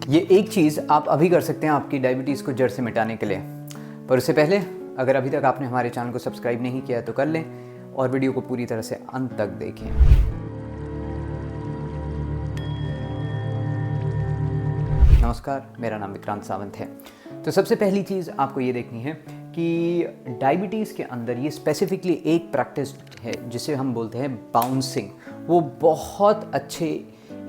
ये एक चीज़ आप अभी कर सकते हैं आपकी डायबिटीज़ को जड़ से मिटाने के लिए। पर उससे पहले अगर अभी तक आपने हमारे चैनल को सब्सक्राइब नहीं किया है तो कर लें और वीडियो को पूरी तरह से अंत तक देखें। नमस्कार, मेरा नाम विक्रांत सावंत है। तो सबसे पहली चीज़ आपको ये देखनी है कि डायबिटीज़ के अंदर ये स्पेसिफिकली एक प्रैक्टिस है जिसे हम बोलते हैं बाउंसिंग। वो बहुत अच्छे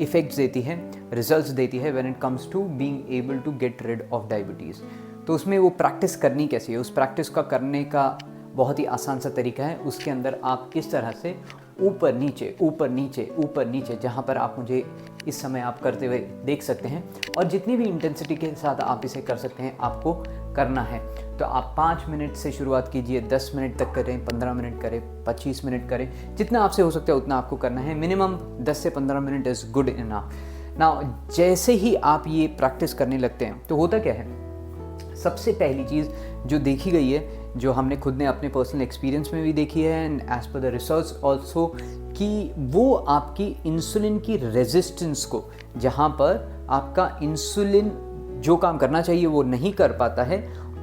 इफ़ेक्ट्स देती है, रिजल्ट्स देती है when it comes to being able to get rid of diabetes. तो उसमें वो प्रैक्टिस करनी कैसी है, उस प्रैक्टिस का करने का बहुत ही आसान सा तरीका है। उसके अंदर आप किस तरह से ऊपर नीचे ऊपर नीचे ऊपर नीचे, जहाँ पर आप मुझे इस समय आप करते हुए देख सकते हैं, और जितनी भी इंटेंसिटी के साथ आप इसे कर सकते हैं आपको करना है। तो आप 5 मिनट से शुरुआत कीजिए, 10 मिनट तक करें, 15 मिनट करें, 25 मिनट करें, जितना आपसे हो सकता है उतना आपको करना है। मिनिमम 10 से 15 minute is good enough. Now जैसे ही आप ये प्रैक्टिस करने लगते हैं तो होता क्या है, सबसे पहली चीज़ जो देखी गई है, जो हमने खुद ने अपने पर्सनल एक्सपीरियंस में भी देखी है and as per the research also, कि वो आपकी इंसुलिन की रेजिस्टेंस को, जहाँ पर आपका इंसुलिन जो काम करना चाहिए वो नहीं कर पाता है,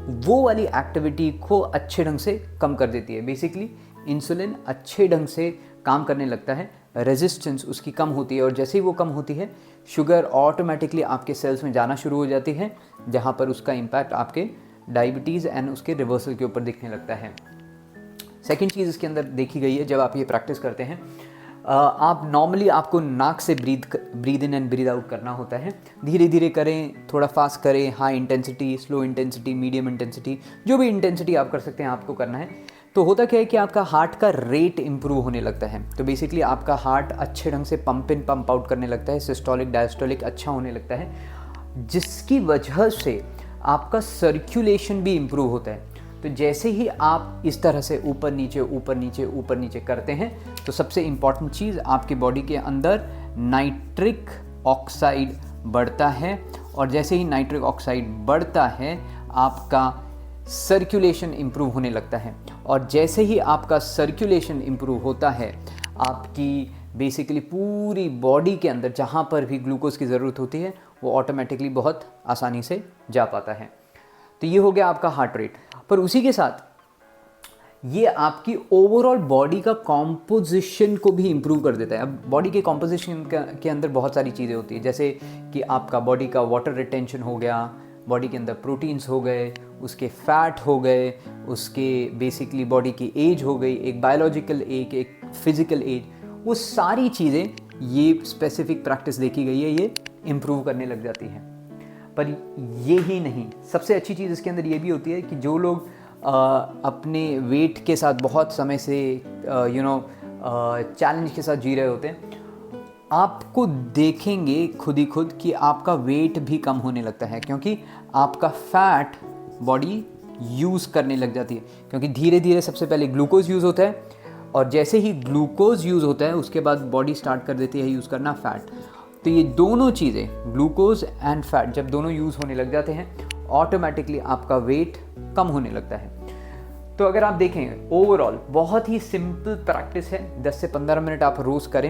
वो वाली एक्टिविटी को अच्छे ढंग से कम कर देती है। बेसिकली इंसुलिन अच्छे ढंग से काम करने लगता है, रेजिस्टेंस उसकी कम होती है, और जैसे ही वो कम होती है शुगर ऑटोमेटिकली आपके सेल्स में जाना शुरू हो जाती है, जहाँ पर उसका इम्पैक्ट आपके डायबिटीज़ एंड उसके रिवर्सल के ऊपर दिखने लगता है। सेकेंड चीज़ इसके अंदर देखी गई है, जब आप ये प्रैक्टिस करते हैं आप नॉर्मली आपको नाक से breathe in and breathe out करना होता है। धीरे धीरे करें, थोड़ा फास्ट करें, high intensity, slow intensity, medium intensity, जो भी इंटेंसिटी आप कर सकते हैं आपको करना है। तो होता क्या है कि आपका हार्ट का रेट इंप्रूव होने लगता है। तो बेसिकली आपका हार्ट अच्छे ढंग से पंप इन पंप आउट करने लगता है, सिस्टोलिक डायस्टोलिक अच्छा होने लगता है, जिसकी वजह से आपका सर्कुलेशन भी इम्प्रूव होता है। तो जैसे ही आप इस तरह से ऊपर नीचे ऊपर नीचे ऊपर नीचे करते हैं तो सबसे इम्पॉर्टेंट चीज़, आपके बॉडी के अंदर नाइट्रिक ऑक्साइड बढ़ता है, और जैसे ही नाइट्रिक ऑक्साइड बढ़ता है आपका सर्कुलेशन इम्प्रूव होने लगता है, और जैसे ही आपका सर्कुलेशन इम्प्रूव होता है आपकी बेसिकली पूरी बॉडी के अंदर जहाँ पर भी ग्लूकोज की ज़रूरत होती है वो ऑटोमेटिकली बहुत आसानी से जा पाता है। तो ये हो गया आपका हार्ट रेट। पर उसी के साथ ये आपकी ओवरऑल बॉडी का कॉम्पोजिशन को भी इम्प्रूव कर देता है। अब बॉडी के कॉम्पोजिशन के अंदर बहुत सारी चीज़ें होती है, जैसे कि आपका बॉडी का वाटर रिटेंशन हो गया, बॉडी के अंदर प्रोटीन्स हो गए, उसके फैट हो गए, उसके बेसिकली बॉडी की एज हो गई, एक बायोलॉजिकल एज, एक फिजिकल एज, वो सारी चीज़ें ये स्पेसिफिक प्रैक्टिस देखी गई है ये इम्प्रूव करने लग जाती है। पर ये ही नहीं, सबसे अच्छी चीज़ इसके अंदर ये भी होती है कि जो लोग अपने वेट के साथ बहुत समय से चैलेंज के साथ जी रहे होते हैं, आपको देखेंगे खुद ही खुद कि आपका वेट भी कम होने लगता है, क्योंकि आपका फैट बॉडी यूज़ करने लग जाती है। क्योंकि धीरे धीरे सबसे पहले ग्लूकोज यूज़ होता है, और जैसे ही ग्लूकोज यूज़ होता है उसके बाद बॉडी स्टार्ट कर देती है यूज़ करना फैट। तो ये दोनों चीज़ें, ग्लूकोज एंड फैट, जब दोनों यूज़ होने लग जाते हैं ऑटोमेटिकली आपका वेट कम होने लगता है। तो अगर आप देखें ओवरऑल बहुत ही सिंपल प्रैक्टिस है, 10 से 15 मिनट आप रोज़ करें।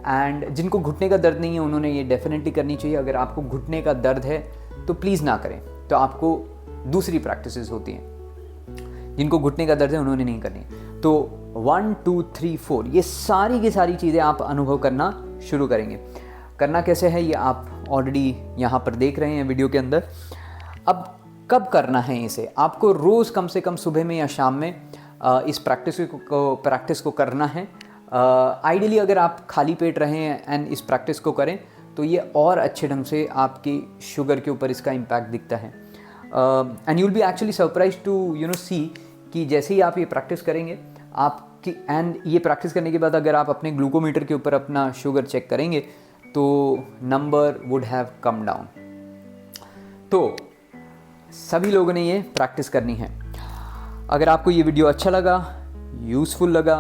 एंड जिनको घुटने का दर्द नहीं है उन्होंने ये डेफिनेटली करनी चाहिए। अगर आपको घुटने का दर्द है तो प्लीज़ ना करें, तो आपको दूसरी प्रैक्टिसेस होती हैं। जिनको घुटने का दर्द है उन्होंने नहीं करनी। तो 1 2 3 4 ये सारी की सारी चीज़ें आप अनुभव करना शुरू करेंगे। करना कैसे है ये आप ऑलरेडी यहाँ पर देख रहे हैं वीडियो के अंदर। अब कब करना है इसे, आपको रोज़ कम से कम सुबह में या शाम में इस प्रैक्टिस को करना है। आइडियली अगर आप खाली पेट रहें एंड इस प्रैक्टिस को करें तो ये और अच्छे ढंग से आपकी शुगर के ऊपर इसका इम्पैक्ट दिखता है। And you will be actually surprise to see कि जैसे ही आप ये प्रैक्टिस करेंगे आपकी, एंड ये प्रैक्टिस करने के बाद अगर आप अपने ग्लूकोमीटर के ऊपर अपना शुगर चेक करेंगे तो number would have come down. तो सभी लोगों ने ये प्रैक्टिस करनी है। अगर आपको ये वीडियो अच्छा लगा, यूज़फुल लगा,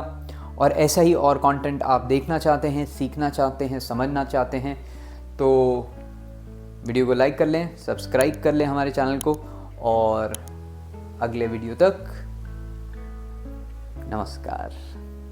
और ऐसा ही और कंटेंट आप देखना चाहते हैं, सीखना चाहते हैं, समझना चाहते हैं, तो वीडियो को लाइक कर लें, सब्सक्राइब कर लें हमारे चैनल को, और अगले वीडियो तक नमस्कार।